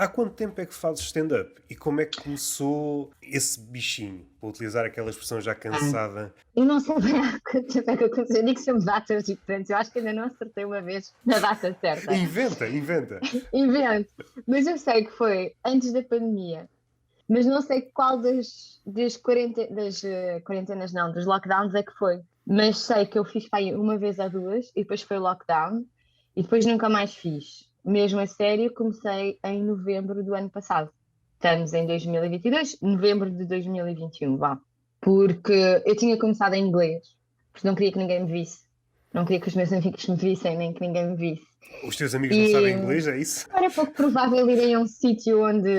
Há quanto tempo é que fazes stand-up? E como é que começou esse bichinho? Para utilizar aquela expressão já cansada. Eu não sei bem há quanto tempo é que eu comecei, eu digo sempre datas diferentes, eu acho que ainda não acertei uma vez na data certa. Inventa! Invento. Mas eu sei que foi antes da pandemia, mas não sei qual das quarentenas, não, dos lockdowns é que foi. Mas sei que eu fiz para aí uma vez ou duas e depois foi o lockdown e depois nunca mais fiz. Mesmo a sério, comecei em novembro do ano passado. Estamos em 2022, novembro de 2021, vá. Porque eu tinha começado em inglês, porque não queria que ninguém me visse. Não queria que os meus amigos me vissem, nem que ninguém me visse. Os teus amigos não E sabem inglês, é isso? era pouco provável irem a um sítio onde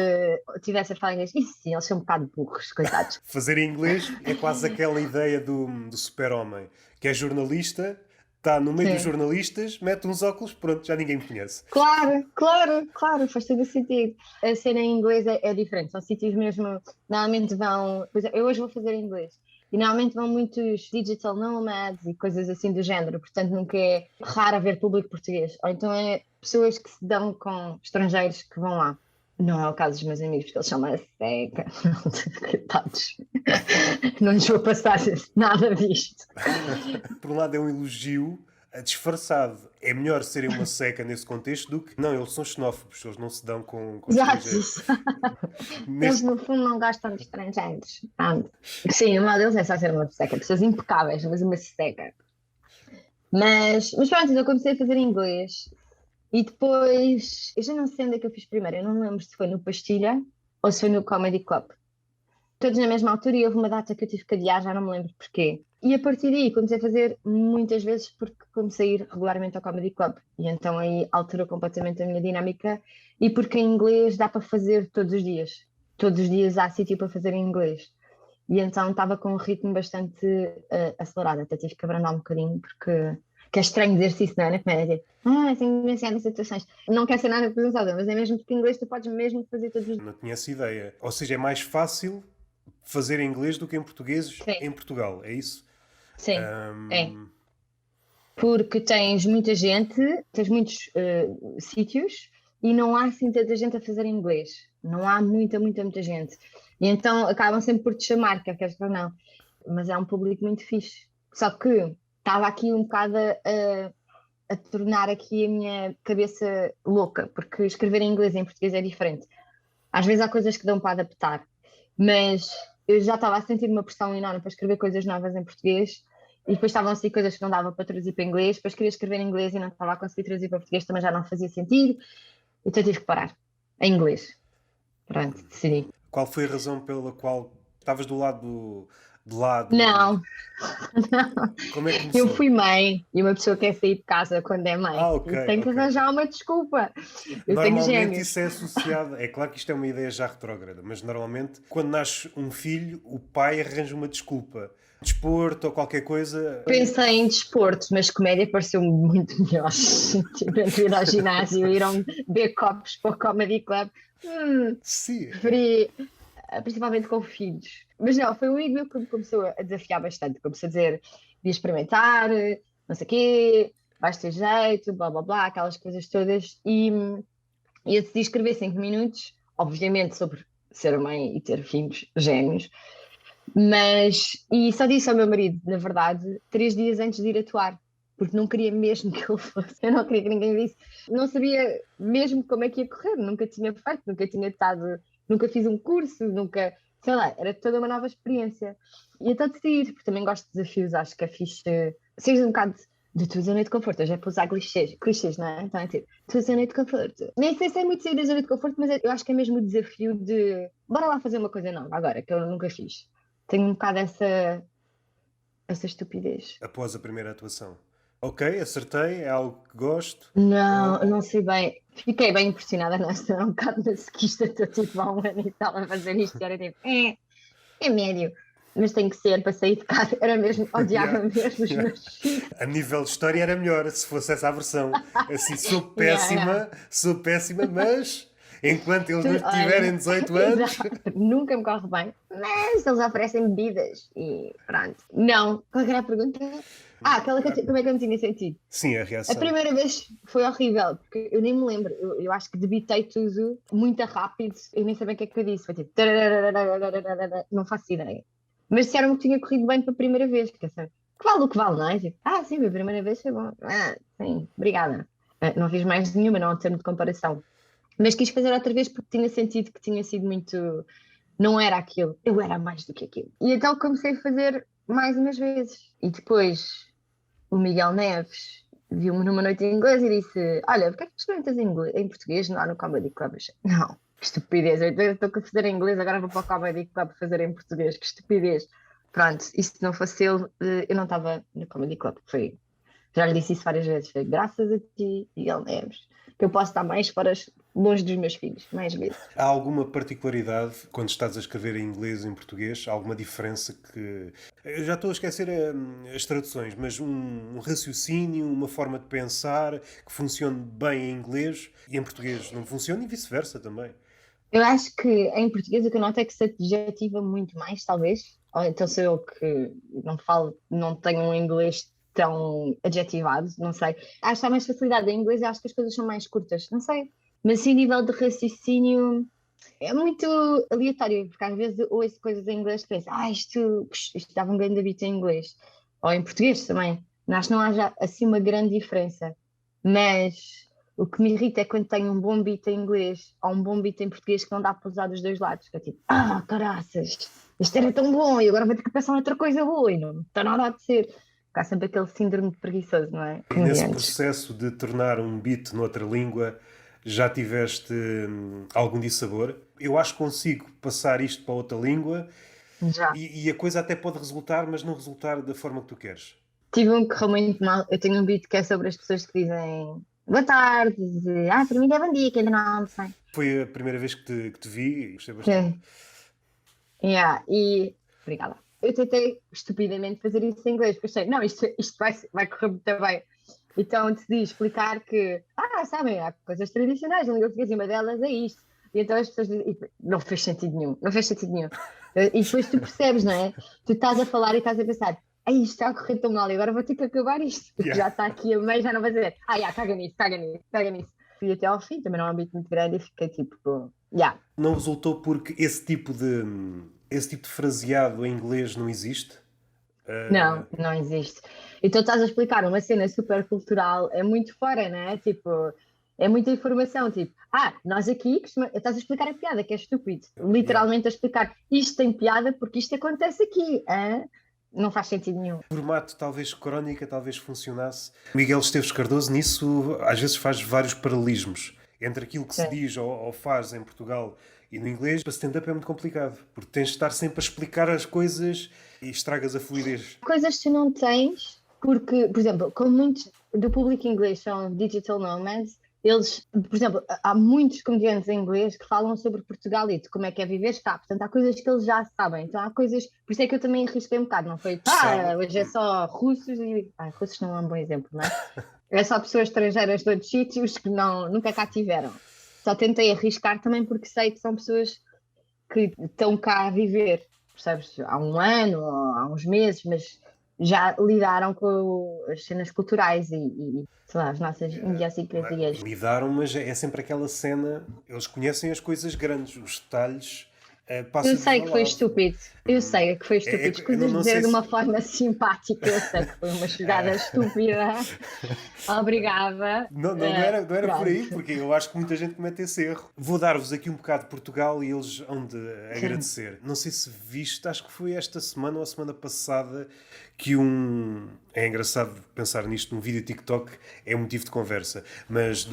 tivesse a falar inglês. Isso sim, eles são um bocado burros, coitados. Fazer inglês é quase aquela ideia do super-homem, que é jornalista, está no meio dos Sim. jornalistas, mete uns óculos, pronto, já ninguém me conhece. Claro, faz todo o sentido. A cena em inglês é diferente, são sítios mesmo, normalmente vão, por exemplo, eu hoje vou fazer inglês, e normalmente vão muitos digital nomads e coisas assim do género, portanto nunca é raro haver público português, ou então é pessoas que se dão com estrangeiros que vão lá. Não é o caso dos meus amigos, porque eles são uma seca. Coitados. Não lhes vou passar nada disto. Por um lado é um elogio disfarçado. É melhor serem uma seca nesse contexto do que... Não, eles são xenófobos, eles não se dão com Exato. estrangeiros. Eles, no fundo, não gostam de estrangeiros. Pronto. Sim, o mal deles é só ser uma seca. Pessoas impecáveis, mas uma seca. Mas pronto, eu comecei a fazer inglês. E depois, eu já não sei onde é que eu fiz primeiro. Eu não me lembro se foi no Pastilha ou se foi no Comedy Club. Todos na mesma altura e houve uma data que eu tive que adiar, já não me lembro porquê. E a partir daí comecei a fazer muitas vezes porque comecei a ir regularmente ao Comedy Club. E então aí alterou completamente a minha dinâmica. E porque em inglês dá para fazer todos os dias. Todos os dias há sítio para fazer em inglês. E então estava com um ritmo bastante acelerado. Até tive que abrandar um bocadinho porque... Que é estranho dizer-se isso, não é? Na comédia. Tenho demasiadas situações. Não quer ser nada presunçosa, mas é mesmo porque em inglês tu podes mesmo fazer todos os dias. Não tinha essa ideia. Ou seja, é mais fácil fazer em inglês do que em português Sim. em Portugal, é isso? Sim, é. Porque tens muita gente, tens muitos sítios e não há assim tanta gente a fazer inglês. Não há muita gente. E então acabam sempre por te chamar, quer queres ou não. Mas é um público muito fixe. Só que estava aqui um bocado a tornar aqui a minha cabeça louca, porque escrever em inglês e em português é diferente. Às vezes há coisas que dão para adaptar, mas eu já estava a sentir uma pressão enorme para escrever coisas novas em português e depois estavam a ser coisas que não dava para traduzir para inglês, depois queria escrever em inglês e não estava a conseguir traduzir para português, também já não fazia sentido, então tive que parar em inglês. Pronto, decidi. Qual foi a razão pela qual estavas do lado Não. Como é que começou? Eu fui mãe e uma pessoa quer sair de casa quando é mãe. Ok, Tem que arranjar uma desculpa. Eu tenho normalmente gêmeos. isso é associado. É claro que isto é uma ideia já retrógrada, mas normalmente quando nasce um filho, o pai arranja uma desculpa. Desporto ou qualquer coisa. Pensei em desporto, mas comédia pareceu-me muito melhor. Tipo, entre ir ao ginásio e ir a beber copos para o Comedy Club. Sim. Preferi, principalmente com filhos. Mas não, foi um amigo meu que me começou a desafiar bastante. Começou a dizer, de experimentar, não sei o quê, vais ter jeito, blá blá blá, aquelas coisas todas. E eu decidi escrever 5 minutos, obviamente sobre ser mãe e ter filhos gêmeos. E só disse ao meu marido, na verdade, 3 dias antes de ir atuar, porque não queria mesmo que ele fosse, eu não queria que ninguém visse, não sabia mesmo como é que ia correr, nunca tinha feito, nunca fiz um curso, nunca, sei lá, era toda uma nova experiência. E então decidi ir, porque também gosto de desafios, acho que é fixe, seja um bocado de tua zona de conforto, hoje é para usar clichês, não é? Então é tipo, tua zona de conforto. Nem sei se é muito sair da zona de conforto, mas eu acho que é mesmo o desafio de, bora lá fazer uma coisa nova agora, que eu nunca fiz. Tenho um bocado essa estupidez. Após a primeira atuação. Ok, acertei, é algo que gosto. Não sei bem. Fiquei bem impressionada nessa, um bocado masoquista. Estou tipo há um ano e tal a fazer isto e era tipo, é médio. mas tem que ser para sair de casa. Era mesmo, odiava Yeah. mesmo os Yeah. meus filhos. A nível de história era melhor se fosse essa a versão. Assim, Yeah. sou péssima, mas enquanto eles não tiverem Olha, 18 anos. exato, nunca me corre bem, mas eles oferecem bebidas e pronto. Não, qual era a pergunta? Aquela como é que eu me tinha sentido? Sim, a A reação. primeira vez foi horrível, porque eu nem me lembro. Eu acho que debitei tudo muito rápido. Eu nem sabia o que é que eu disse. Foi tipo. Não faço ideia. Mas disseram que tinha corrido bem pela primeira vez. Que assim, que vale o que vale, não é? Tipo, sim, a primeira vez foi bom. Sim, obrigada. Não fiz mais nenhuma, não há termo de comparação. Mas quis fazer outra vez porque tinha sentido que tinha sido muito. Não era aquilo, eu era mais do que aquilo. E então comecei a fazer mais umas vezes. E depois o Miguel Neves viu-me numa noite em inglês e disse: Olha, porquê é que tu experimentas em português lá no Comedy Club? Eu disse, não, que estupidez, eu estou a fazer em inglês, agora vou para o Comedy Club fazer em português, que estupidez. Pronto, e se não fosse ele, eu não estava no Comedy Club. Foi, já lhe disse isso várias vezes, foi graças a ti, Miguel Neves, que eu posso estar mais fora, longe dos meus filhos, mais vezes. Há alguma particularidade quando estás a escrever em inglês e em português? Há alguma diferença que. Eu já estou a esquecer as traduções, mas um raciocínio, uma forma de pensar que funcione bem em inglês e em português não funciona e vice-versa também. Eu acho que em português o que eu noto é que se adjetiva muito mais, talvez. Ou então sou eu que não falo, não tenho um inglês tão adjetivado, não sei. Acho que há mais facilidade em inglês e acho que as coisas são mais curtas, não sei. Mas sim, nível de raciocínio é muito aleatório, porque às vezes ouço coisas em inglês que penso, isto dava um grande beat em inglês. Ou em português também. Acho que não haja assim uma grande diferença. Mas o que me irrita é quando tenho um bom beat em inglês ou um bom beat em português que não dá para usar dos dois lados. Que é tipo, caraças, isto era tão bom e agora vou ter que pensar em outra coisa boa e não está nada a ser. Porque há sempre aquele síndrome de preguiçoso, não é? E nesse Comediantes. processo de tornar um beat noutra língua, já tiveste algum dissabor? Eu acho que consigo passar isto para outra língua Já. e a coisa até pode resultar, mas não resultar da forma que tu queres. Tive um que correu muito mal. Eu tenho um beat que é sobre as pessoas que dizem boa tarde, para mim é bom dia, que ainda não almocei. Foi a primeira vez que te vi e gostei bastante. É. Yeah, e obrigada. Eu tentei estupidamente fazer isso em inglês, porque achei, não, isto vai correr muito bem. Então decidi explicar que, sabem, há coisas tradicionais na língua portuguesa e uma delas é isto. E então as pessoas dizem, não fez sentido nenhum, não fez sentido nenhum. E depois tu percebes, não é? Tu estás a falar e estás a pensar, isto está a correr tão mal e agora vou ter que acabar isto, porque Yeah. já está aqui a meio, já não vai dizer, caga nisso, caga nisso, caga nisso. Fui até ao fim, também não é um âmbito muito grande e fiquei tipo, Não resultou porque esse tipo de fraseado em inglês não existe? não, não existe. Então estás a explicar uma cena super cultural, é muito fora, né? Tipo, é muita informação. Tipo, nós aqui, estás a explicar a piada, que é estúpido. Yeah. Literalmente a explicar isto tem piada porque isto acontece aqui. Hã? Não faz sentido nenhum. Formato talvez crónica, talvez funcionasse. Miguel Esteves Cardoso nisso às vezes faz vários paralelismos entre aquilo que se Sim. diz ou faz em Portugal e no inglês. Para stand-up é muito complicado, porque tens de estar sempre a explicar as coisas e estragas a fluidez. Coisas que tu não tens, porque, por exemplo, como muitos do público inglês são digital nomads, eles, por exemplo, há muitos comediantes em inglês que falam sobre Portugal e de como é que é viver cá. Portanto, há coisas que eles já sabem. Então, há coisas. Por isso é que eu também arrisquei um bocado. Não foi, Sabe? hoje é só russos e. Russos não é um bom exemplo, não é? É só pessoas estrangeiras de outros sítios que nunca cá tiveram. Só tentei arriscar também porque sei que são pessoas que estão cá a viver, percebes? Há um ano ou há uns meses, mas já lidaram com as cenas culturais e sei lá, as nossas idiosincrasias. Lidaram, mas é sempre aquela cena. Eles conhecem as coisas grandes, os detalhes Eu passam-lhes sei ao que foi lado. estúpido, eu sei que foi É, estúpido. eu Escusas não dizer sei de se. uma forma simpática, eu sei que foi uma jogada estúpida. Obrigada. Não, não era por aí, Pronto. porque eu acho que muita gente comete esse erro. Vou dar-vos aqui um bocado de Portugal e eles hão de Sim. agradecer. Não sei se viste, acho que foi esta semana ou a semana passada que um. É engraçado pensar nisto num vídeo TikTok, é um motivo de conversa, mas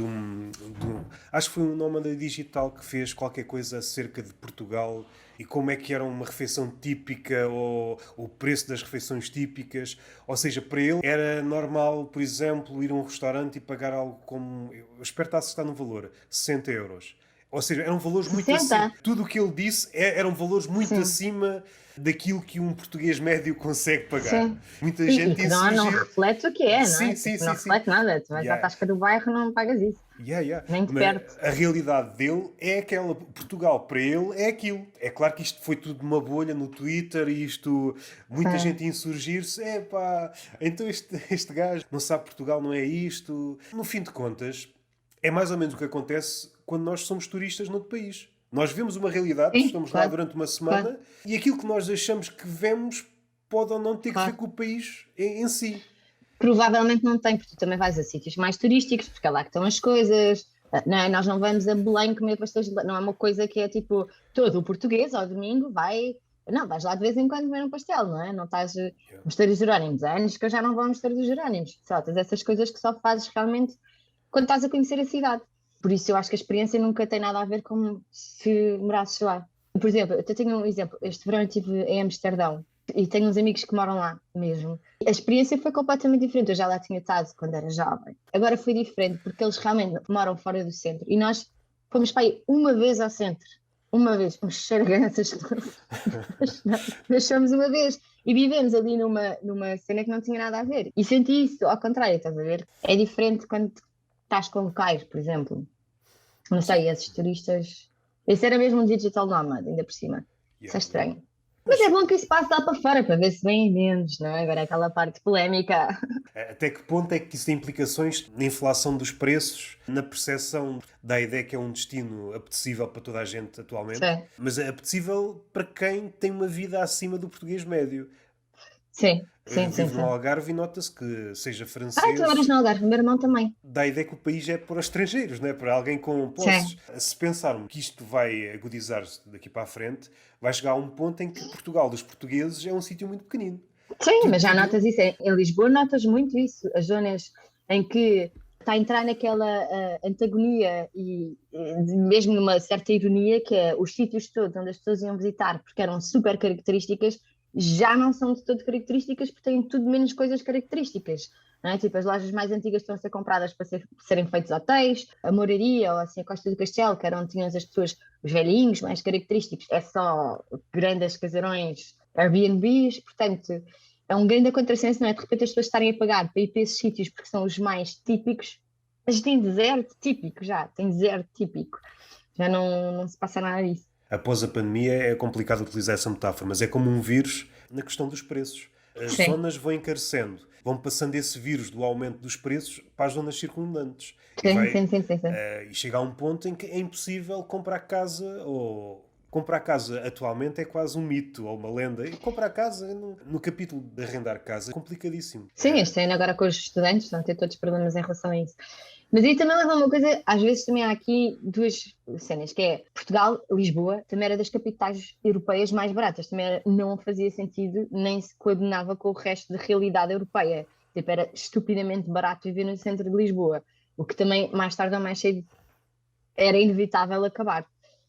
acho que foi um nómada digital que fez qualquer coisa acerca de Portugal e como é que era uma refeição típica ou o preço das refeições típicas. Ou seja, para ele era normal, por exemplo, ir a um restaurante e pagar algo como. Eu espero estar a acertar no valor, 60 euros. Ou seja, eram valores muito 60? acima. Tudo o que ele disse eram valores muito Sim. acima daquilo que um português médio consegue pagar. Sim. Muita E gente que não insurgiu. reflete o que é, não é? Sim, sim, Tipo, não sim, sim. reflete nada. Tu vais à Yeah. tasca do bairro, não pagas isso. Nem de Mas perto. a realidade dele é aquela. Portugal, para ele, é aquilo. É claro que isto foi tudo uma bolha no Twitter e muita Sim. gente a insurgir-se. Epá, então este gajo não sabe Portugal, não é isto. No fim de contas, é mais ou menos o que acontece quando nós somos turistas noutro país. Nós vemos uma realidade, Sim, estamos lá claro, durante uma semana claro, e aquilo que nós achamos que vemos pode ou não ter que ver claro. com o país em si. Provavelmente não tem, porque tu também vais a sítios mais turísticos, porque é lá que estão as coisas. Não é? Nós não vamos a Belém comer pastéis de Belém. Não é uma coisa que é tipo, todo o português ao domingo vai. Não, vais lá de vez em quando comer um pastel, não é? Não estás Yeah. Mosteiro dos Jerónimos. Há anos que eu já não vou ao Mosteiro dos Jerónimos. Só tens essas coisas que só fazes realmente quando estás a conhecer a cidade. Por isso eu acho que a experiência nunca tem nada a ver com se morasses lá. Por exemplo, eu tenho um exemplo. Este verão eu estive em Amsterdão e tenho uns amigos que moram lá mesmo. A experiência foi completamente diferente. Eu já lá tinha estado quando era jovem. Agora foi diferente porque eles realmente moram fora do centro. E nós fomos para aí uma vez ao centro. Uma vez. Um cheiraganças. Nós fomos uma vez. E vivemos ali numa cena que não tinha nada a ver. E senti isso, ao contrário, estás a ver? É diferente quando estás com locais, por exemplo. Não sei, esses turistas. Esse era mesmo um digital nomad, ainda por cima. Isso é Yeah. estranho. Mas é bom que isso passe lá para fora, para ver se vem menos, não é? Agora é aquela parte polémica. Até que ponto é que isso tem implicações na inflação dos preços, na percepção da ideia que é um destino apetecível para toda a gente atualmente, Sim, mas é apetecível para quem tem uma vida acima do português médio. sim, Eu sim, sim, vivo no sim. Algarve e nota-se que, seja Tu moras francês, no Algarve, o meu irmão também. dá a ideia que o país é para os estrangeiros, não é? Para alguém com posses. Sim, Se pensarmos que isto vai agudizar-se daqui para a frente, vai chegar a um ponto em que Portugal dos portugueses é um sítio muito pequenino. sim, Tudo, mas já tudo. notas isso. Em Lisboa notas muito isso. As zonas em que está a entrar naquela antagonia mesmo numa certa ironia, que é os sítios todos onde as pessoas iam visitar porque eram super características, já não são de todo características porque têm tudo menos coisas características. Não é? Tipo, as lojas mais antigas estão a ser compradas para serem feitos hotéis, a moraria ou assim a Costa do Castelo, que era onde tinham as pessoas, os velhinhos mais característicos, é só grandes casarões, Airbnbs, portanto é um grande contrassenso, não é? De repente as pessoas estarem a pagar para ir para esses sítios porque são os mais típicos, mas tem deserto típico já, tem deserto típico. Já não se passa nada disso. Após a pandemia é complicado utilizar essa metáfora, mas é como um vírus na questão dos preços. As Sim, zonas vão encarecendo, vão passando esse vírus do aumento dos preços para as zonas circundantes. sim, sim, sim, sim, sim. E chega a um ponto em que é impossível comprar casa ou... Comprar casa atualmente é quase um mito ou uma lenda. E comprar casa, no capítulo de arrendar casa, é complicadíssimo. Sim, este ano agora com os estudantes vão ter todos problemas em relação a isso. Mas aí também leva a uma coisa, às vezes também há aqui duas cenas, que é Portugal, Lisboa, também era das capitais europeias mais baratas, não fazia sentido, nem se coordenava com o resto da realidade europeia. Tipo, era estupidamente barato viver no centro de Lisboa, o que também mais tarde ou mais cedo era inevitável acabar.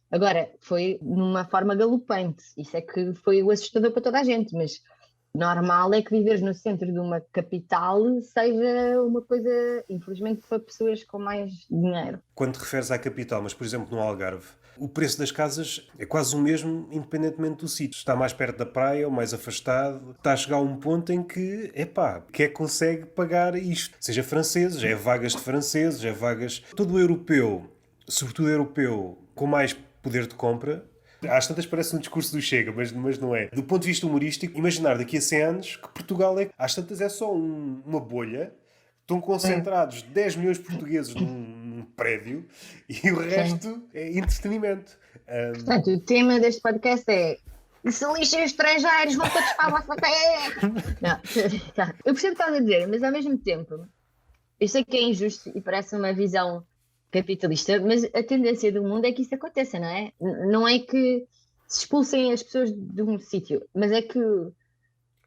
Agora, foi numa forma galopante, isso é que foi o assustador para toda a gente, mas normal é que viveres no centro de uma capital seja uma coisa, infelizmente, para pessoas com mais dinheiro. Quando te referes à capital, mas por exemplo no Algarve, o preço das casas é quase o mesmo, independentemente do sítio. Está mais perto da praia ou mais afastado. Está a chegar a um ponto em que, epá, quem é que consegue pagar isto? Seja franceses, é vagas de franceses, é vagas... Todo o europeu, sobretudo europeu, com mais poder de compra, às tantas parece um discurso do Chega, mas não é. Do ponto de vista humorístico, imaginar daqui a 100 anos que Portugal é... Às tantas é só uma bolha. Estão concentrados 10 milhões de portugueses num prédio e o resto é entretenimento. Portanto, o tema deste podcast é: se lixem os estrangeiros, vão todos para a vossa terra. Não, tá. Eu percebo o que estás a dizer, mas ao mesmo tempo, eu sei que é injusto e parece uma visão capitalista, mas a tendência do mundo é que isso aconteça, não é? Não é que se expulsem as pessoas de um sítio, mas é que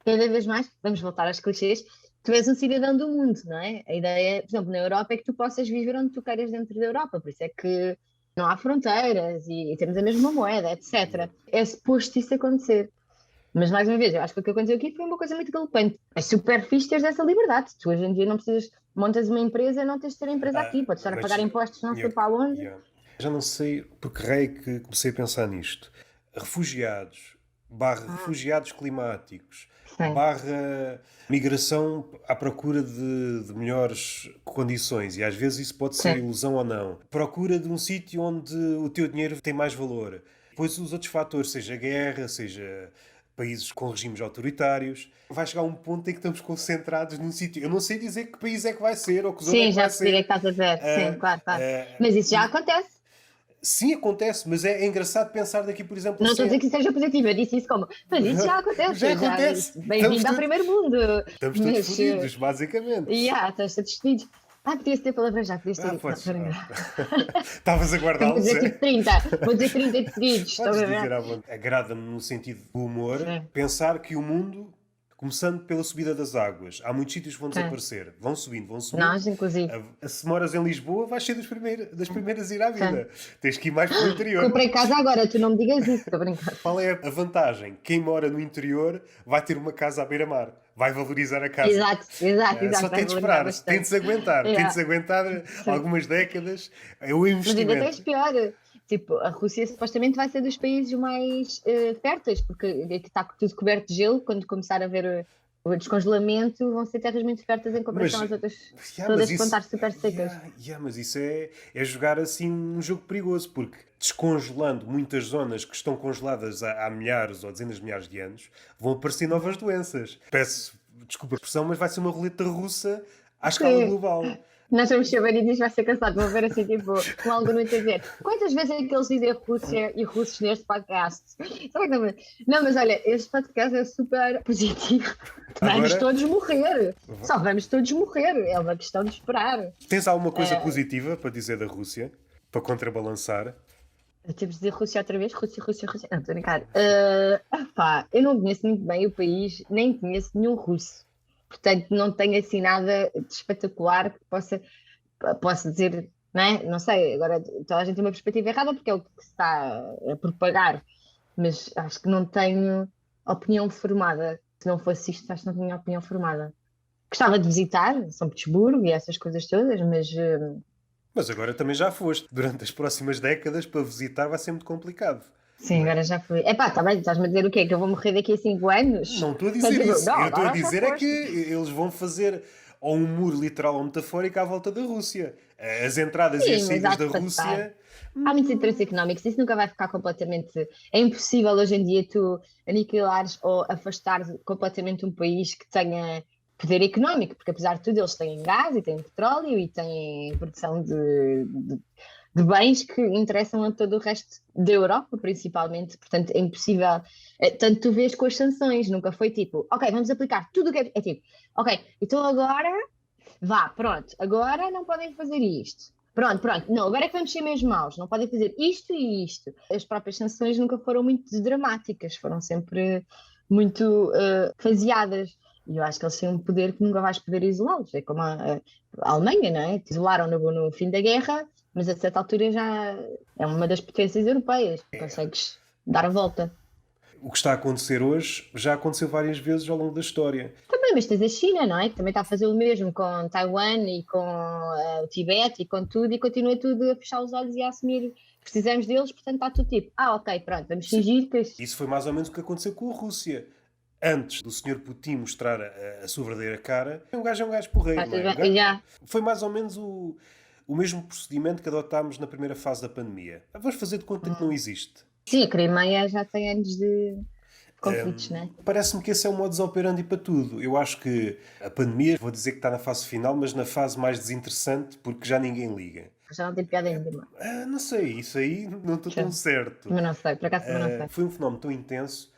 cada vez mais, vamos voltar aos clichês, tu és um cidadão do mundo, não é? A ideia, por exemplo, na Europa é que tu possas viver onde tu queiras dentro da Europa, por isso é que não há fronteiras e temos a mesma moeda, etc. É suposto isso acontecer. Mas, mais uma vez, eu acho que o que aconteceu aqui foi uma coisa muito galopante. É super fixe teres essa liberdade. Tu hoje em dia não precisas, montas uma empresa, não tens de ter a empresa aqui, podes estar a Mas, pagar impostos não sei yeah, para onde. yeah. Já não sei por que raio é que comecei a pensar nisto. Refugiados, barra refugiados climáticos, Sim, barra migração à procura de melhores condições, e às vezes isso pode ser sim. ilusão ou não. Procura de um sítio onde o teu dinheiro tem mais valor. Depois os outros fatores, seja guerra, seja países com regimes autoritários, vai chegar a um ponto em que estamos concentrados num sítio. Eu não sei dizer que país é que vai ser ou que zona é Sim, que já vai percebi o que é ser. que estás a dizer. Sim, Ah, claro, claro. ah, Mas isso já acontece. sim, acontece, mas é engraçado pensar daqui, por exemplo, Não estou a dizer assim. que isso seja positivo, eu disse isso como. Mas isso já Já acontece. Já, acontece. bem-vindo ao primeiro mundo. Estamos todos Mas, fodidos, basicamente. estás todos despedidos. Ah, podias ter palavras, podias ter Ah, dito. Não, podes. estou a brincar. Estavas a Então vou guardá-los, dizer é? tipo 30. Vou dizer 30 de seguidos. Estão Podes a dizer ver? à vontade. Agrada-me no sentido do humor Sim, pensar que o mundo, começando pela subida das águas, há muitos sítios que vão sim. desaparecer. Vão subindo, vão subindo. Nós, inclusive. Se moras em Lisboa, vais ser das primeiras a ir à Sim. vida. Tens que ir mais para o interior. Comprei casa agora, tu não me digas isso, estou a brincar. Qual é a vantagem? Quem mora no interior vai ter uma casa à beira-mar. Vai valorizar a casa. Exato, exato, Só exato. Vai tem de valorizar esperar. bastante. Tentes Yeah. aguentar Sim. algumas décadas. É o Mas ainda tens investimento. pior. Tipo, a Rússia supostamente vai ser dos países mais férteis, porque está tudo coberto de gelo. Quando começar a ver o descongelamento, vão ser terras muito férteis em comparação Mas, às outras, yeah, todas mas que vão isso, estar super secas. mas isso é jogar assim um jogo perigoso, porque descongelando muitas zonas que estão congeladas há milhares ou dezenas de milhares de anos, vão aparecer novas doenças. Peço desculpa a expressão, mas vai ser uma roleta russa à escala Sim. global. Nós vamos saber e diz vai ser cansado. Vão ver assim, tipo, um algoritmo a dizer quantas vezes é que eles dizem Rússia e russos neste podcast? Sabe que não, mas olha, este podcast é super positivo. Vamos Agora, todos morrer. Só vamos todos morrer. É uma questão de esperar. tens alguma coisa positiva para dizer da Rússia? Para contrabalançar? Temos de dizer Rússia outra vez? Rússia, Rússia, Rússia. Não, estou a brincar. Pá, eu não conheço muito bem o país, nem conheço nenhum russo. Portanto, não tenho assim nada de espetacular que possa dizer, não é? Não sei, agora toda a gente tem uma perspectiva errada porque é o que se está a propagar, mas acho que não tenho opinião formada. Se não fosse isto, acho que não tinha opinião formada. Gostava de visitar São Petersburgo e essas coisas todas, mas Mas agora também já foste. Durante as próximas décadas, para visitar vai ser muito complicado. sim, Não é? agora já fui. Epá, está bem, estás-me a dizer o quê? Que eu vou morrer daqui a 5 anos? Não estou a Quer dizer dizer, isso. não, Eu estou a agora já dizer é que foste. eles vão fazer ou um muro literal ou metafórico à volta da Rússia. As entradas e as Sim, mas há saídas de da passar. Rússia. Há muitos interesses económicos, isso nunca vai ficar completamente. É impossível hoje em dia tu aniquilares ou afastares completamente um país que tenha poder económico, porque apesar de tudo eles têm gás e têm petróleo e têm produção de bens que interessam a todo o resto da Europa, principalmente. Portanto, é impossível. Tanto tu vês com as sanções, nunca foi tipo, ok, vamos aplicar tudo o que é tipo, ok, então agora vá, pronto, agora não podem fazer isto. Pronto, pronto, não, agora é que vamos ser mesmo maus, não podem fazer isto e isto. As próprias sanções nunca foram muito dramáticas, foram sempre muito faseadas. E eu acho que eles têm um poder que nunca vais poder isolá-los. É como a Alemanha, não é? Te isolaram no fim da guerra, mas a certa altura já é uma das potências europeias. Consegues dar a volta. O que está a acontecer hoje já aconteceu várias vezes ao longo da história. Também, mas tens a China, não é? Que também está a fazer o mesmo com Taiwan e com o Tibete e com tudo, e continua tudo a fechar os olhos e a assumir que precisamos deles, portanto está tudo tipo, ok, pronto, vamos fingir que. Isso foi mais ou menos o que aconteceu com a Rússia. Antes do Sr. Putin mostrar a sua verdadeira cara, é um gajo porreiro, não é? Já, Foi mais ou menos o mesmo procedimento que adotámos na primeira fase da pandemia. Vamos fazer de conta que não existe. sim, a Crimeia já tem anos de conflitos, não é? Parece-me que esse é o modus operandi para tudo. Eu acho que a pandemia, vou dizer que está na fase final, mas na fase mais desinteressante, porque já ninguém liga. Já não tem piada nenhuma. Não sei, isso aí não estou tão certo. Mas não sei, por acaso também não sei. Foi um fenómeno tão intenso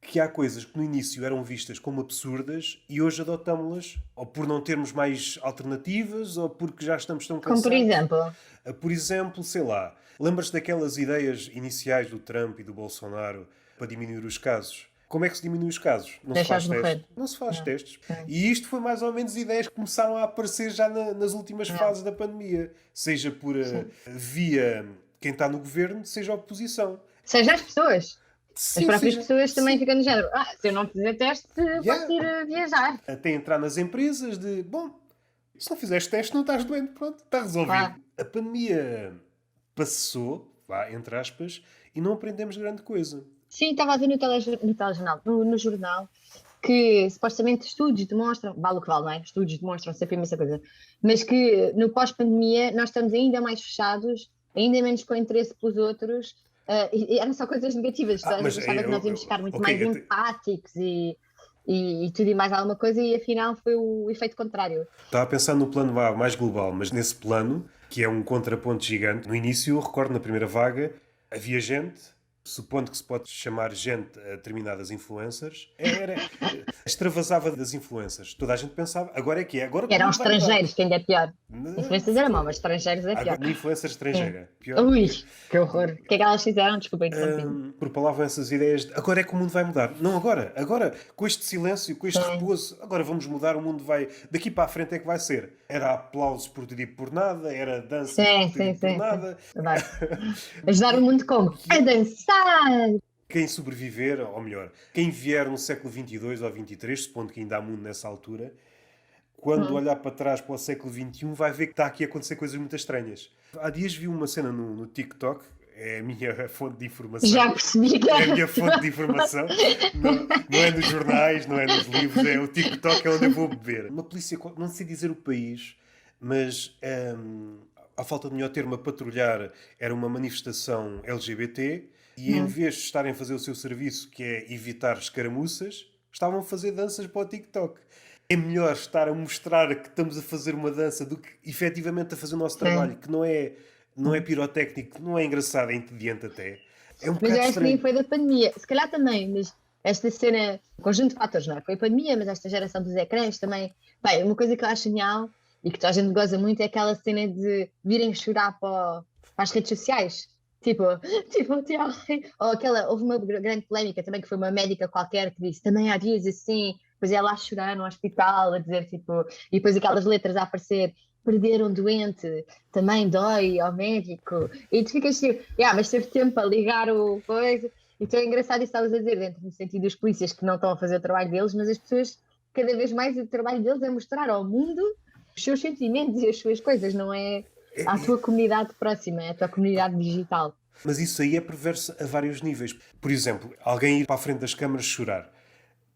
que há coisas que no início eram vistas como absurdas e hoje adotámo-las, ou por não termos mais alternativas, ou porque já estamos tão Como cansados. por exemplo, Por exemplo, sei lá, lembras-te daquelas ideias iniciais do Trump e do Bolsonaro para diminuir os casos? Como é que se diminui os casos? Não se faz deixar-os morrer. testes. Não se faz Não. testes. Sim. E isto foi mais ou menos ideias que começaram a aparecer já nas últimas fases da pandemia. Seja por via quem está no governo, seja a oposição. Seja as pessoas. As Sim, próprias pessoas também sim. ficam no género. Se eu não fizer teste, Yeah. posso ir viajar. Até entrar nas empresas se não fizeste teste, não estás doente. Pronto, está resolvido. Claro. A pandemia passou, vá, entre aspas, e não aprendemos grande coisa. Sim, estava a ver no telejornal, no jornal, que supostamente estudos demonstram, vale o que vale, não é? Estudos demonstram sempre a mesma coisa, mas que no pós-pandemia nós estamos ainda mais fechados, ainda menos com interesse pelos outros, e eram só coisas negativas. Toda a gente Mas, achava que nós íamos ficar muito ok, mais empáticos e tudo e mais alguma coisa, e afinal foi o efeito contrário. estava a pensar no plano A mais global, mas nesse plano, que é um contraponto gigante, no início, eu recordo, na primeira vaga, havia gente, supondo que se pode chamar gente a determinadas influencers, extravasava das influencers. Toda a gente pensava, agora é que é, agora que o Eram mundo vai mudar. estrangeiros, que ainda é pior. Influências era mau, mas estrangeiros é pior. Agora, uma influencer Sim. estrangeira. Pior. Ui, que horror. O que é que elas fizeram? Desculpa, interrompindo. Propalavam essas ideias de agora é que o mundo vai mudar. Não agora, com este silêncio, com este Sim. repouso, agora vamos mudar, o mundo vai. Daqui para a frente é que vai ser. Era aplausos por tudo e por nada, era dança por tudo e por nada. Ajudar o mundo como? A dançar! Quem sobreviver, ou melhor, quem vier no século XXII ou XXIII, supondo que ainda há mundo nessa altura, quando olhar para trás para o século XXI, vai ver que está aqui a acontecer coisas muito estranhas. Há dias vi uma cena no TikTok, é a minha fonte de informação. Já percebi que é a minha fonte de informação. Não é nos jornais, não é nos livros, é o TikTok, é onde eu vou beber. Uma polícia, não sei dizer o país, mas à falta de melhor termo, a patrulhar era uma manifestação LGBT e em vez de estarem a fazer o seu serviço, que é evitar escaramuças, estavam a fazer danças para o TikTok. É melhor estar a mostrar que estamos a fazer uma dança do que efetivamente a fazer o nosso trabalho, que não é pirotécnico, não é engraçado, é entediante até. É um Mas bocado eu acho que nem estranho. foi da pandemia. Se calhar também, mas esta cena, conjunto de fatores, não é? Foi a pandemia, mas esta geração dos ecrãs também. Bem, uma coisa que eu acho genial e que toda a gente goza muito é aquela cena de virem chorar para as redes sociais. Tipo, ou aquela, houve uma grande polémica também que foi uma médica qualquer que disse também há dias assim, depois ela a chorar no hospital, a dizer tipo, e depois aquelas letras a aparecer, perderam doente, também dói ao médico, e tu ficas tipo, mas teve tempo para ligar o coisa, então é engraçado isso que estavas a dizer, dentro do sentido dos polícias que não estão a fazer o trabalho deles, mas as pessoas, cada vez mais o trabalho deles é mostrar ao mundo os seus sentimentos e as suas coisas, não é à tua comunidade próxima, é a tua comunidade digital. Mas isso aí é perverso a vários níveis. Por exemplo, alguém ir para a frente das câmaras chorar.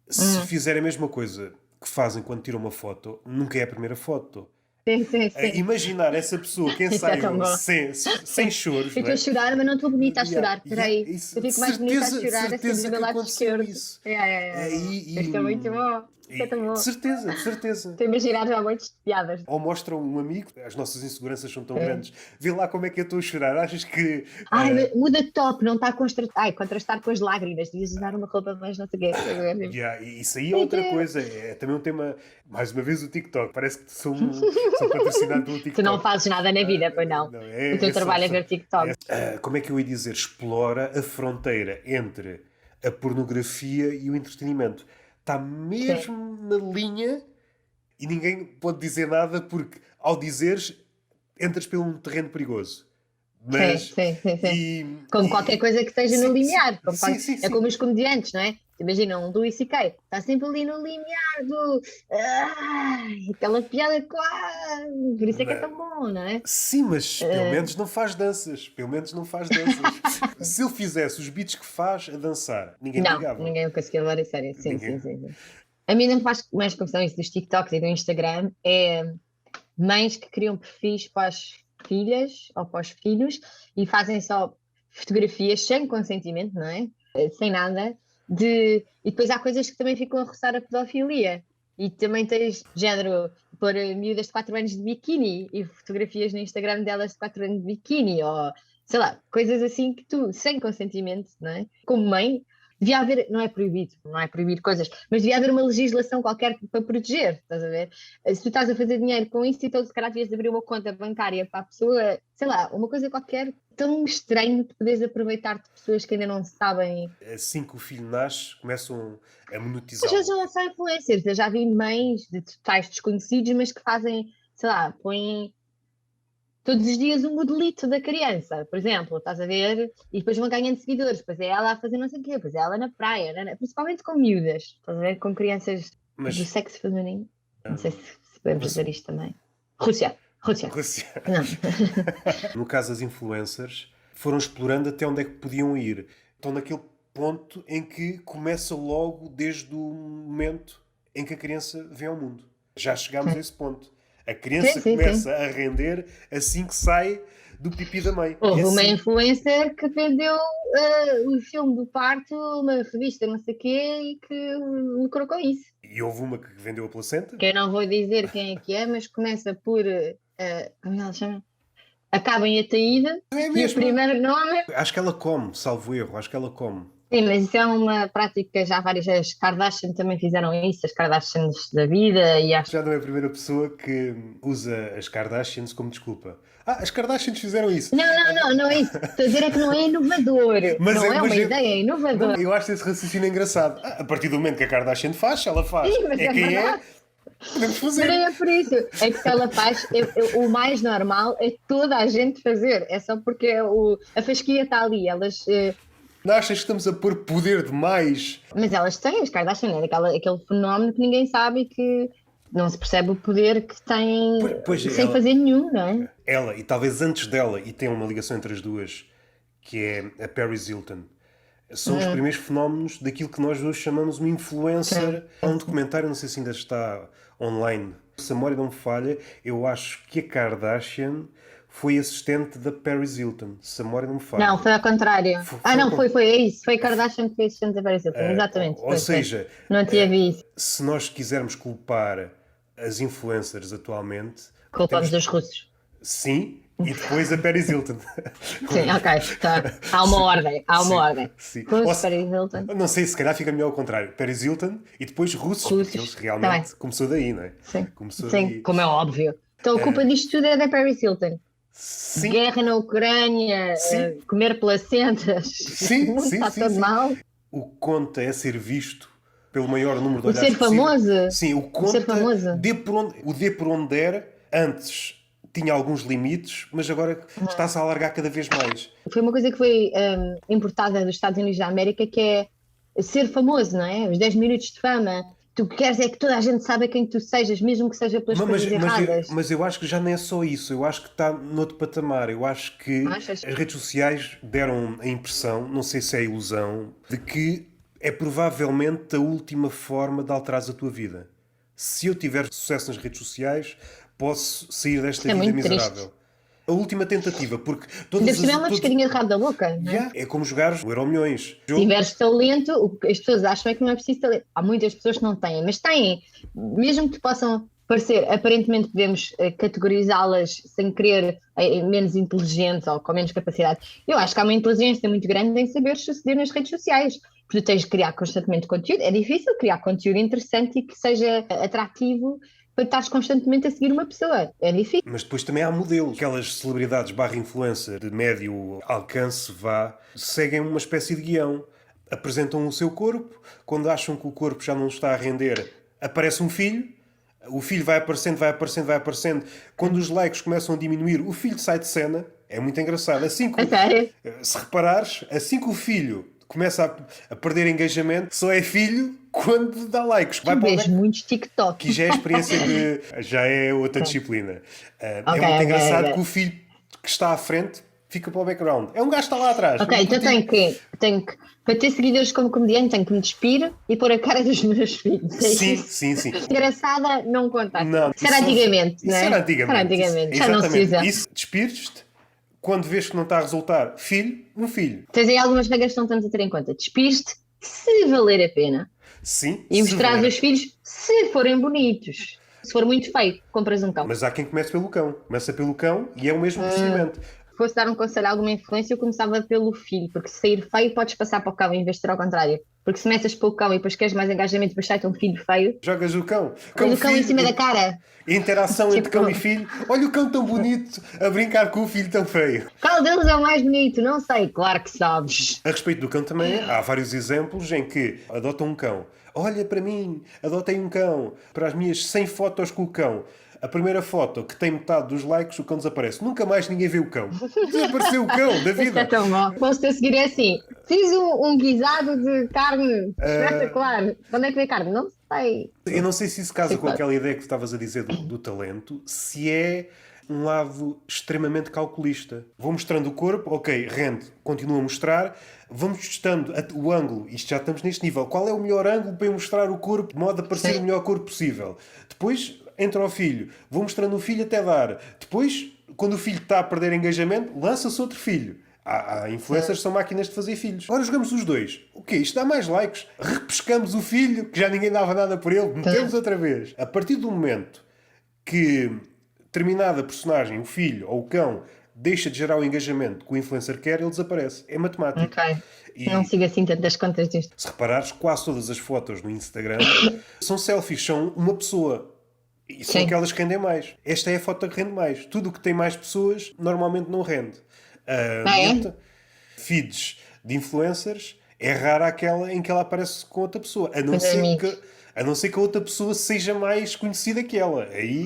Se fizer a mesma coisa que fazem quando tiram uma foto, nunca é a primeira foto. Sim, sim, sim. Imaginar essa pessoa que Isso é tão ensaiou bom. sem choros, Eu não estou é? a chorar, mas não estou bonita a chorar. Espera aí. Isso, Eu de fico mais bonita a certeza, chorar assim certeza do meu que lado aconteceu esquerdo. isso. Isto é muito bom. Isto é tão bom. De certeza, de certeza. Estou a imaginar já muitas piadas. Ou mostram um amigo, as nossas inseguranças são tão grandes, vê lá como é que eu estou a chorar. Achas que. Ai, muda de top, não está a contrastar com as lágrimas. Devias usar uma roupa mais não sei o quê. Isso aí é outra coisa. É também um tema. Mais uma vez, o TikTok. Parece que sou patrocinado pelo TikTok. Tu não fazes nada na vida, pois não. O teu trabalho é ver TikTok. Como é que eu ia dizer? Explora a fronteira entre a pornografia e o entretenimento. Está mesmo na linha e ninguém pode dizer nada porque, ao dizeres, entras por um terreno perigoso. Mas, sim. Como qualquer coisa que esteja no limiar. É como os comediantes, não é? Imagina um Louis C.K. Está sempre ali no limiar do. Aquela piada quase. Por isso é que é tão bom, não é? Sim, mas pelo menos não faz danças. Pelo menos não faz danças. Se ele fizesse os beats que faz a dançar, ninguém ligava. Ninguém o conseguia levar a sério. Sim. A mim não me faz mais confusão isso dos TikToks e do Instagram. É mães que criam perfis para as filhas ou para os filhos e fazem só fotografias sem consentimento, não é? Sem nada. E depois há coisas que também ficam a roçar a pedofilia. E também tens género pôr miúdas de 4 anos de biquíni e fotografias no Instagram delas de 4 anos de biquíni, ou sei lá, coisas assim que tu, sem consentimento, não é? Como mãe, devia haver, não é proibir coisas, mas devia haver uma legislação qualquer para proteger, estás a ver? Se tu estás a fazer dinheiro com isso, então se calhar devias abrir uma conta bancária para a pessoa, sei lá, uma coisa qualquer, tão estranho de poderes aproveitar de pessoas que ainda não sabem. Assim que o filho nasce, começam a monetizar. Às vezes não são influencers, eu já vi mães de totais desconhecidos, mas que fazem, sei lá, põem todos os dias um modelito da criança, por exemplo, estás a ver? E depois vão ganhando seguidores, depois é ela a fazer não sei o quê, depois é ela na praia, principalmente com miúdas, estás a ver? Com crianças do sexo feminino. Não sei se podemos dizer isto também. Rússia. Rússia. Rússia. Não. No caso das influencers, foram explorando até onde é que podiam ir. Estão naquele ponto em que começa logo desde o momento em que a criança vem ao mundo. Já chegámos a esse ponto. A criança Sim. começa a render assim que sai do pipi da mãe. Houve E uma assim- influencer que vendeu o filme do parto, uma revista, não sei o quê, e que lucrou com isso. E houve uma que vendeu a placenta. Que eu não vou dizer quem é que é, mas começa por. Como ela chama? Acaba em Ataída, É e o mesmo? primeiro nome. Acho que ela come, salvo erro, acho que ela come. Sim, mas isso é uma prática, já várias. As Kardashian também fizeram isso, as Kardashians da vida, e acho. Já não é a primeira pessoa que usa as Kardashians como desculpa. As Kardashians fizeram isso. Não é isso. Estou a dizer é que não é inovador. Mas não é- é uma mas é- ideia inovadora. Eu acho esse raciocínio engraçado. A partir do momento que a Kardashian faz, ela faz. Sim, mas É é quem é, verdade. podemos Mas fazer. é por isso. É que se ela faz, o mais normal é toda a gente fazer. É só porque a fasquia está ali. Não achas que estamos a pôr poder demais? Mas elas têm, as Kardashian, é aquele fenómeno que ninguém sabe e que não se percebe o poder que têm Pois, sem ela- fazer nenhum, não é? Ela, e talvez antes dela, e tem uma ligação entre as duas, que é a Paris Hilton. São os primeiros fenómenos daquilo que nós hoje chamamos uma influencer. Há um documentário, não sei se ainda está online. Se a memória não me falha, eu acho que a Kardashian foi assistente da Paris Hilton. Se a memória não me falha. Não, foi ao contrário. É isso. Foi a Kardashian que fez assistente a Paris Hilton. Exatamente. Ou foi. seja, Não tinha visto. se nós quisermos culpar as influencers atualmente, Culpamos temos- os russos. sim, e depois a Paris Hilton. Sim, ok. Tá. Há uma ordem. Sim, ordem. sim. Russos, Ou se- Paris Hilton. Não sei, se calhar fica melhor ao contrário. Paris Hilton e depois russos, Russos, porque eles tá realmente bem. começou daí, não é? Sim, Começou sim, daí. como é óbvio. Então a culpa disto tudo é da Paris Hilton. Sim, Guerra na Ucrânia, Sim. comer placentas, Sim, o mundo sim, está sim, todo sim. mal. o que conta é ser visto pelo maior número de O olhares ser possível. famoso. Sim, o que ser conta famoso. o dê por onde der, antes tinha alguns limites, mas agora está-se a alargar cada vez mais. Foi uma coisa que foi importada dos Estados Unidos da América, que é ser famoso, não é? Os 10 minutos de fama. Tu queres é que toda a gente saiba quem tu sejas, mesmo que seja pelas coisas erradas. Mas eu acho que já não é só isso. Eu acho que está noutro patamar. Eu acho que Achas? as redes sociais deram a impressão, não sei se é ilusão, de que é provavelmente a última forma de alterares a tua vida. Se eu tiver sucesso nas redes sociais, posso sair desta É vida muito miserável. triste. A última tentativa, porque Ainda por cima é uma pescadinha de rabo da boca, não é? Yeah, é como jogares o Euromilhões. Se tiveres talento, o que as pessoas acham é que não é preciso talento. Há muitas pessoas que não têm, mas têm. Mesmo que possam parecer, aparentemente podemos categorizá-las sem querer menos inteligentes ou com menos capacidade. Eu acho que há uma inteligência muito grande em saber suceder nas redes sociais. Porque tu tens de criar constantemente conteúdo. É difícil criar conteúdo interessante e que seja atrativo para estares constantemente a seguir uma pessoa. É difícil. Mas depois também há modelos. Aquelas celebridades barra influencer de médio alcance, seguem uma espécie de guião. Apresentam o seu corpo. Quando acham que o corpo já não está a render, aparece um filho. O filho vai aparecendo, vai aparecendo, vai aparecendo. Quando os likes começam a diminuir, o filho sai de cena. É muito engraçado. Assim que, A sério? se reparares, assim que o filho começa a perder engajamento, só é filho quando dá likes. Vai Tu para o vês muitos TikTok. que já é a experiência de. Já é outra disciplina. É Ok, muito ok, engraçado ok. que o filho que está à frente fica para o background. É um gajo que está lá atrás. Ok, Um então putinho. tenho que, para ter seguidores como comediante, tenho que me despir e pôr a cara dos meus filhos. É Sim, isso? sim, sim. Engraçada, não conta. Não, Isso era antigamente, não é? Isso era antigamente. Era antigamente, já não se Exatamente. usa. Isso, despires-te, quando vês que não está a resultar, filho, um filho. Tens aí algumas regras que não estamos a ter em conta. Despiste se valer a pena Sim, e se mostrar ver. os filhos se forem bonitos. Se for muito feio, compras um cão. Mas há quem comece pelo cão. Começa pelo cão e é o Ah. mesmo procedimento. Se fosse dar um conselho a alguma influência, eu começava pelo filho, porque se sair feio podes passar para o cão em vez de ser ao contrário. Porque se começas pelo cão e depois queres mais engajamento, depois sai-te um filho feio, Jogas o cão. põe o cão em filho, cima da cara. Interação entre Tipo- cão e filho. Olha o cão tão bonito a brincar com o filho tão feio. Qual deles é o mais bonito? Não sei, claro que sabes. A respeito do cão também, há vários exemplos em que adotam um cão. Olha para mim, adotei um cão. Para as minhas 100 fotos com o cão. A primeira foto, que tem metade dos likes, o cão desaparece. Nunca mais ninguém vê o cão. Desapareceu o cão da Isso é vida. tão bom. Posso a seguir é assim: fiz um guisado de carne espetacular. Quando é que vem carne? Não sei. Eu não sei se isso casa com Claro. aquela ideia que tu estavas a dizer do talento, se é um lado extremamente calculista. Vou mostrando o corpo, ok, rende, continua a mostrar, vamos testando o ângulo, isto já estamos neste nível, qual é o melhor ângulo para eu mostrar o corpo de modo a parecer o melhor corpo possível. Depois entra o filho, vou mostrando o filho até dar. Depois, quando o filho está a perder engajamento, lança-se outro filho. Há influencers que são máquinas de fazer filhos. Agora jogamos os dois. O quê? Isto dá mais likes. Repescamos o filho, que já ninguém dava nada por ele, metemos outra vez. A partir do momento que determinada personagem, o filho ou o cão, deixa de gerar o engajamento que o influencer quer, ele desaparece. É matemática. Ok. E Não sigo assim tantas contas disto. se reparares, quase todas as fotos no Instagram são selfies, são uma pessoa. E são Sim. aquelas que rendem mais. Esta é a foto que rende mais. Tudo o que tem mais pessoas normalmente não rende. É? Feeds de influencers é rara aquela em que ela aparece com outra pessoa. A não, Com ser amigos. a não ser que a outra pessoa seja mais conhecida que ela. Aí,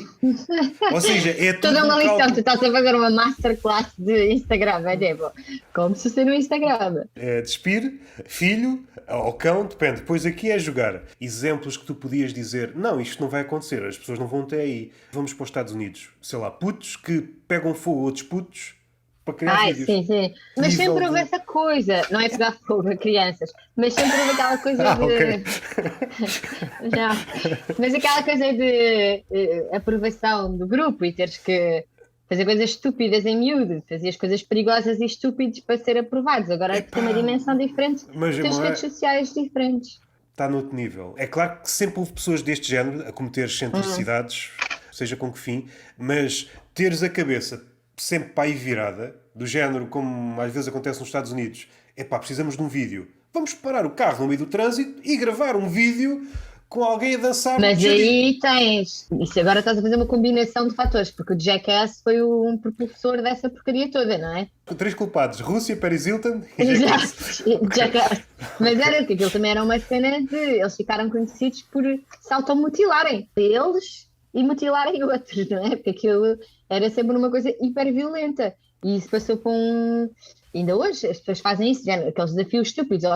ou seja, é tudo Toda uma um lição, tu cálculo. estás a fazer uma masterclass de Instagram, é tipo, como se fosse no Instagram. É despir, filho ou cão, depende. Depois aqui é jogar. Exemplos que tu podias dizer, não, isto não vai acontecer, as pessoas não vão até aí. Vamos para os Estados Unidos. Sei lá, putos que pegam fogo a outros putos para criar Ai, vídeos. sim, sim. Mas Nível sempre houve de- essa coisa, não é pegar fogo a crianças, mas sempre houve aquela coisa Ah, de. ok. Já. Mas aquela coisa de aprovação do grupo e teres que fazer coisas estúpidas em miúdo, fazias coisas perigosas e estúpidas para ser aprovados. Agora tem uma dimensão diferente, Mas tens redes sociais diferentes. está noutro nível. É claro que sempre houve pessoas deste género a cometer excentricidades, seja com que fim, mas teres a cabeça sempre para aí virada, do género como às vezes acontece nos Estados Unidos, epá, precisamos de um vídeo. Vamos parar o carro no meio do trânsito e gravar um vídeo com alguém a dançar no Mas jardim. aí tens, isso agora estás a fazer uma combinação de fatores, porque o Jackass foi um propulsor dessa porcaria toda, não é? Três culpados, Rússia, Paris Hilton e Jackass. Exato, Jackass. Mas era que aquilo também era uma cena de eles ficaram conhecidos por se automutilarem eles e mutilarem outros, não é? Porque aquilo era sempre uma coisa hiper violenta e isso passou para um. Ainda hoje as pessoas fazem isso, já, aqueles desafios estúpidos, ou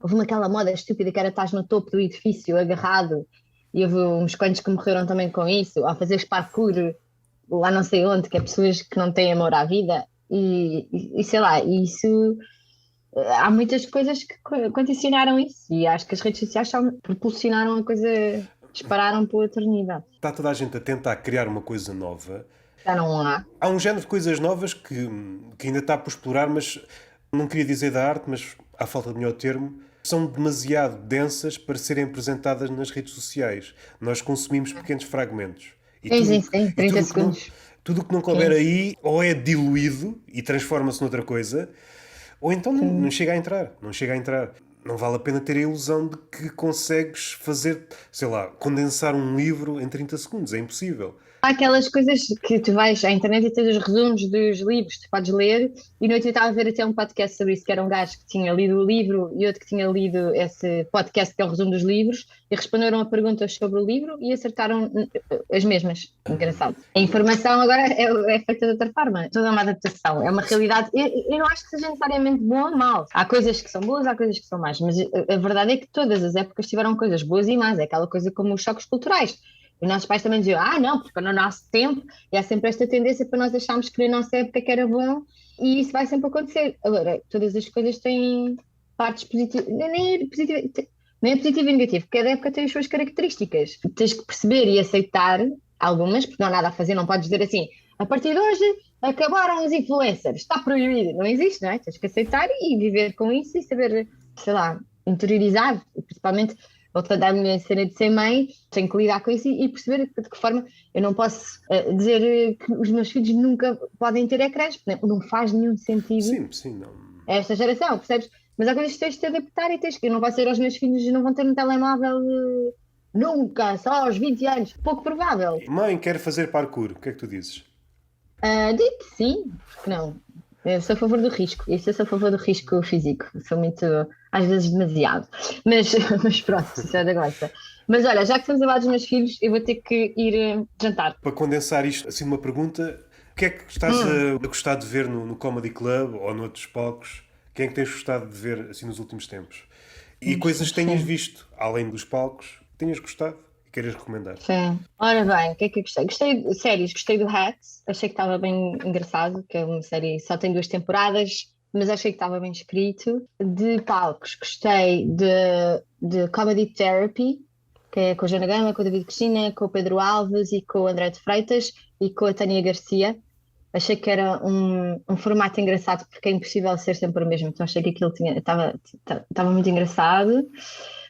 houve aquela moda estúpida que era estás no topo do edifício agarrado e houve uns quantos que morreram também com isso, ou fazeres parkour lá não sei onde, que é pessoas que não têm amor à vida e sei lá, isso há muitas coisas que condicionaram isso e acho que as redes sociais só propulsionaram a coisa, dispararam para outro nível. Está toda a gente a tentar criar uma coisa nova. Já não há. Há um género de coisas novas que ainda está por explorar, mas não queria dizer da arte, mas à falta de melhor termo, são demasiado densas para serem apresentadas nas redes sociais. Nós consumimos pequenos fragmentos. E Sim, 30 tudo que não, segundos. tudo o que não couber aí ou é diluído e transforma-se noutra coisa, ou então não chega a entrar. Não chega a entrar. Não vale a pena ter a ilusão de que consegues fazer, sei lá, condensar um livro em 30 segundos. É impossível. Há aquelas coisas que tu vais à internet e tens os resumos dos livros que tu podes ler, e no outro eu estava a ver até um podcast sobre isso, que era um gajo que tinha lido o livro e outro que tinha lido esse podcast que é o resumo dos livros, e responderam a perguntas sobre o livro e acertaram as mesmas. Engraçado. A informação agora é feita de outra forma, toda uma adaptação, é uma realidade. Eu não acho que seja necessariamente bom ou mau. Há coisas que são boas, há coisas que são más, mas a verdade é que todas as épocas tiveram coisas boas e más, é aquela coisa como os choques culturais. Os nossos pais também diziam, não, porque no nosso tempo, e há sempre esta tendência para nós acharmos que na nossa época que era bom, e isso vai sempre acontecer. Agora, todas as coisas têm partes positivas, nem é positivo e negativo, cada época tem as suas características. Tens que perceber e aceitar algumas, porque não há nada a fazer, não podes dizer assim, a partir de hoje acabaram os influencers, está proibido, não existe, não é? Tens que aceitar e viver com isso e saber, sei lá, interiorizar, principalmente voltando à minha cena de ser mãe, tenho que lidar com isso e perceber de que forma eu não posso dizer que os meus filhos nunca podem ter ecrãs, porque não faz nenhum sentido Sim, não. a esta geração, percebes? Mas há coisas que tens de te adaptar e tens que, eu não posso dizer aos meus filhos não vão ter um telemóvel nunca, só aos 20 anos, pouco provável. Mãe, quero fazer parkour. O que é que tu dizes? Digo que sim, porque não. Eu sou a favor do risco, eu sou a favor do risco físico, sou muito, às vezes demasiado, mas pronto, isso é da gosta. Mas olha, já que estamos a falar dos meus filhos, eu vou ter que ir jantar. Para condensar isto, assim, uma pergunta: o que é que estás a gostar de ver no Comedy Club ou noutros palcos? Quem é que tens gostado de ver assim nos últimos tempos? E coisas que tenhas visto, além dos palcos, que tenhas gostado e queiras recomendar. Sim. Ora bem, o que é que eu gostei? Gostei de séries, gostei do Hacks, achei que estava bem engraçado, que é uma série, só tem 2 temporadas, mas achei que estava bem escrito. De palcos, gostei de Comedy Therapy, que é com a Joana Gama, com o David Cristina, com o Pedro Alves e com o André de Freitas e com a Tânia Garcia. Achei que era um formato engraçado porque é impossível ser sempre o mesmo, então achei que aquilo estava muito engraçado.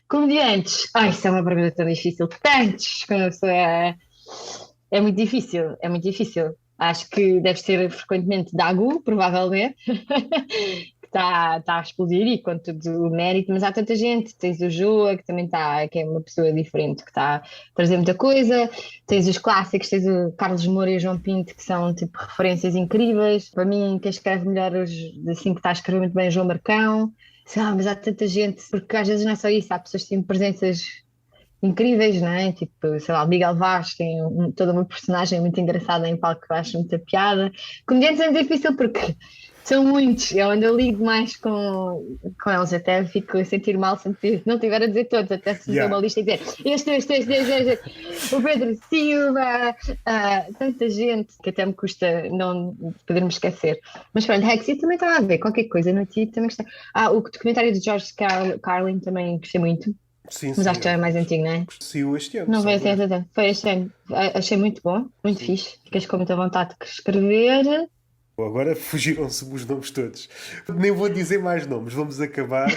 Comediantes, ai, isso é uma pergunta tão difícil. Tantos, quando a pessoa é muito difícil, é muito difícil. Acho que deve ser frequentemente Dagu, provavelmente, que está a explodir e com todo o mérito, mas há tanta gente. Tens o Joa, que também está, que é uma pessoa diferente, que está a trazer muita coisa. Tens os clássicos, tens o Carlos Moura e o João Pinto, que são tipo referências incríveis. Para mim, quem escreve melhor, assim, que está a escrever muito bem, é o João Marcão. Sei lá, mas há tanta gente, porque às vezes não é só isso, há pessoas que têm presenças incríveis, não é? Tipo, sei lá, o Miguel Vaz tem toda uma personagem muito engraçada em palco que eu acho muita piada. Comediantes é muito difícil porque são muitos, é onde eu ligo mais com eles, até fico a sentir mal se não tiver a dizer todos, até se fizer uma lista e dizer este, o Pedro Silva, tanta gente que até me custa não poder-me esquecer. Mas pronto, Rex, eu também estava a ver qualquer coisa no TikTok, também gostei. O documentário de George Carlin também gostei muito. Sim, Mas sim. acho que já é mais antigo, não é? Saiu este ano. Não sabe? veio assim, foi este ano. Achei muito bom, muito fixe. Ficas com muita vontade de escrever. Agora fugiram-se os nomes todos. Nem vou dizer mais nomes, vamos acabar.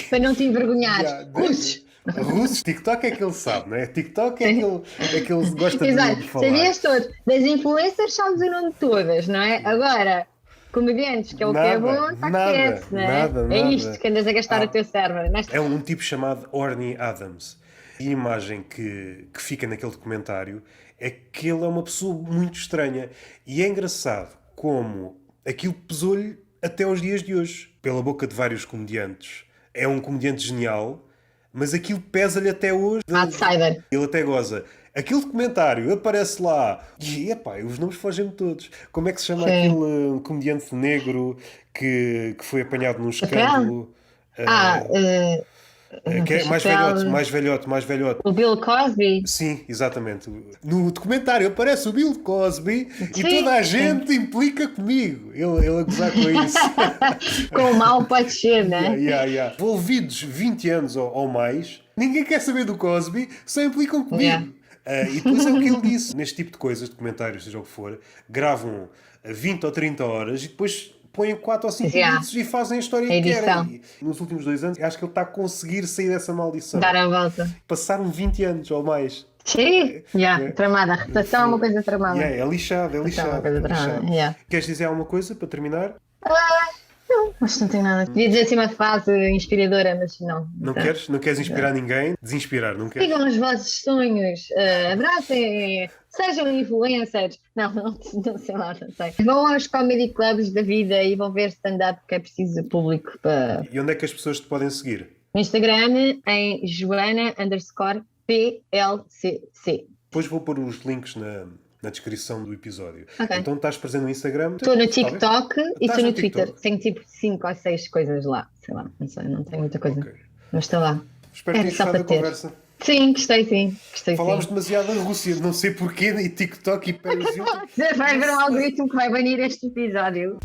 Para não te envergonhares. Russos. Russos, TikTok é que ele sabe, não é? TikTok é que ele gosta Exato. de falar. Sabias todos. Das influencers sabes o nome de todas, não é? Agora, comediantes, que é o que é bom, está quieto, não é? nada. É isto que andas a gastar o teu cérebro. É um tipo chamado Orny Adams. E a imagem que fica naquele documentário é que ele é uma pessoa muito estranha. E é engraçado como aquilo pesou-lhe até aos dias de hoje. Pela boca de vários comediantes. É um comediante genial, mas aquilo pesa-lhe até hoje. Outsider. Ele até goza. Aquele documentário aparece lá e, epá, os nomes fogem-me todos. Como é que se chama aquele comediante negro que foi apanhado num escândalo? Que é mais velhote. O Bill Cosby? Sim, exatamente. No documentário aparece o Bill Cosby e toda a gente implica comigo. Ele a gozar com isso. Com o mal pode ser, não é? Envolvidos 20 anos ou mais, ninguém quer saber do Cosby, só implicam comigo. E depois é o que ele disse. Neste tipo de coisas, documentários, seja o que for, gravam 20 ou 30 horas e depois põem 4 ou 5 minutos e fazem a história que querem. E nos últimos 2 anos, acho que ele está a conseguir sair dessa maldição. Dar a volta. Passaram 20 anos ou mais. Sim, tramada. A reputação é uma coisa tramada. É lixado. Queres dizer alguma coisa para terminar? Não, acho que não tem nada. Queria dizer assim uma frase inspiradora, mas não. Não queres inspirar ninguém? Desinspirar, não queres? Sigam os vossos sonhos, abracem, sejam influencers. Não sei lá, não sei. Vão aos comedy clubs da vida e vão ver stand-up, porque é preciso público para... E onde é que as pessoas te podem seguir? No Instagram, em Joana_PLCC. Depois vou pôr os links na descrição do episódio. Okay. Então estás presente no Instagram? Estou no TikTok e estou no Twitter. Tenho tipo 5 ou 6 coisas lá. Sei lá, não sei, não tenho muita coisa. Okay. Mas estou lá. Espero que tenhas gostado da conversa. Sim, gostei. Falámos demasiado da Rússia, não sei porquê, e TikTok e Paris. Vai haver um algoritmo que vai banir este episódio.